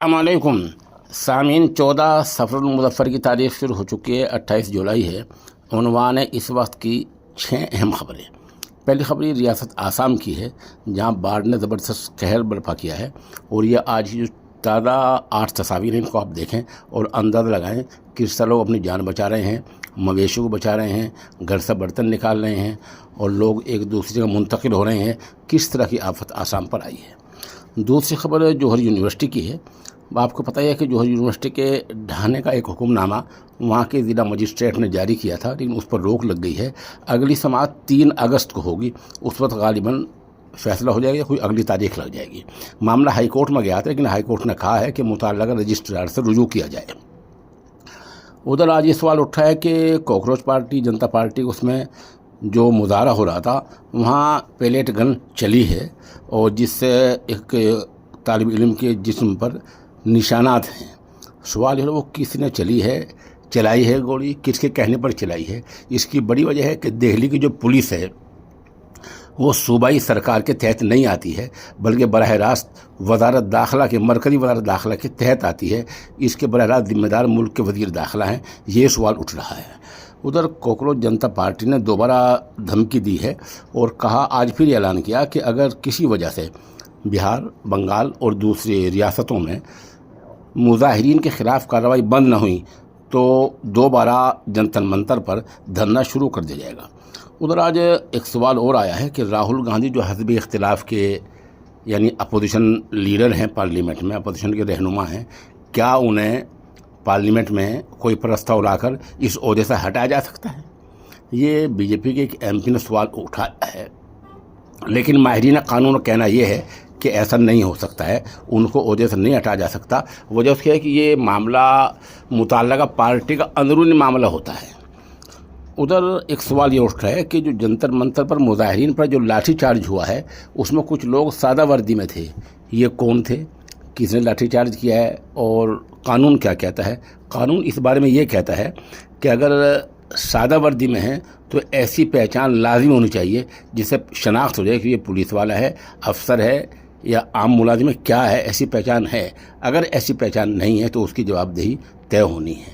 अस्सलामुअलैकुम सामीन 14 सफ़रुल मुज़फ़्फ़र की तारीख शुरू हो चुकी है। 28 जुलाई है। उन्वान है इस वक्त की 6 अहम खबरें। पहली खबर रियासत आसाम की है, जहां बाढ़ ने ज़बरदस्त कहर बर्पा किया है। और ये आज जो ताज़ा 8 तस्वीरें, इनको आप देखें और अंदाज़ा लगाएं कि किस तरह लोग अपनी जान बचा रहे हैं, मवेशियों को बचा रहे हैं, घर से बर्तन निकाल रहे हैं और लोग एक दूसरे का मुंतकिल हो रहे हैं। किस तरह की आफत आसाम पर आई है। दूसरी खबर जौहर यूनिवर्सिटी की है। आपको पता है कि जौहर यूनिवर्सिटी के ढहाने का एक हुक्मनामा वहाँ के ज़िला मजिस्ट्रेट ने जारी किया था, लेकिन उस पर रोक लग गई है। अगली समाअत 3 अगस्त को होगी। उस वक्त गालिबन फैसला हो जाएगा, कोई अगली तारीख लग जाएगी। मामला हाई कोर्ट में गया था, लेकिन हाई कोर्ट ने कहा है कि मुतल्लिका रजिस्ट्रार से रुजू किया जाए। उधर आज ये सवाल उठा है कि कॉकरोच पार्टी, जनता पार्टी, उसमें जो मुजाहरा हो रहा था वहाँ पेलेट गन चली है और जिससे एक तालिब इल्म के जिस्म पर निशानात हैं। सवाल है वो किसने चलाई है गोली, किसके कहने पर चलाई है। इसकी बड़ी वजह है कि दिल्ली की जो पुलिस है वो सूबाई सरकार के तहत नहीं आती है, बल्कि बराह रास्त वजारत दाखिला के, मरकज़ी वजारत दाखिला के तहत आती है। इसके बराह रास्त ज़िम्मेदार मुल्क के वज़ीर दाखिला हैं। ये सवाल उठ रहा है। उधर कॉकरोच जनता पार्टी ने दोबारा धमकी दी है और कहा, आज फिर ऐलान किया कि अगर किसी वजह से बिहार, बंगाल और दूसरी रियासतों में मुजाहिरीन के ख़िलाफ़ कार्रवाई बंद न हुई तो दोबारा जंतर मंतर पर धरना शुरू कर दिया जाएगा। उधर आज एक सवाल और आया है कि राहुल गांधी जो हज़बी इख्तिलाफ़ के यानी अपोजिशन लीडर हैं, पार्लियामेंट में अपोजिशन के रहनुमा हैं, क्या उन्हें पार्लियामेंट में कोई प्रस्ताव लाकर इस ओहदे से हटाया जा सकता है। ये बीजेपी के एक एमपी ने सवाल उठाया है, लेकिन माहिरीन कानून का कहना यह है कि ऐसा नहीं हो सकता है, उनको ओहदे से नहीं हटाया जा सकता। वजह उसकी है कि ये मामला मुतल्लिका पार्टी का अंदरूनी मामला होता है। उधर एक सवाल ये उठ रहा है कि जो जंतर मंतर पर मुजाहिरीन पर जो लाठी चार्ज हुआ है उसमें कुछ लोग सादा वर्दी में थे। ये कौन थे, किसने लाठी चार्ज किया है और कानून क्या कहता है। कानून इस बारे में ये कहता है कि अगर सादा वर्दी में है तो ऐसी पहचान लाजिम होनी चाहिए जिससे शनाख्त हो जाए कि ये पुलिस वाला है, अफसर है या आम मुलाजिम है, क्या है, ऐसी पहचान है। अगर ऐसी पहचान नहीं है तो उसकी जवाबदेही तय होनी है।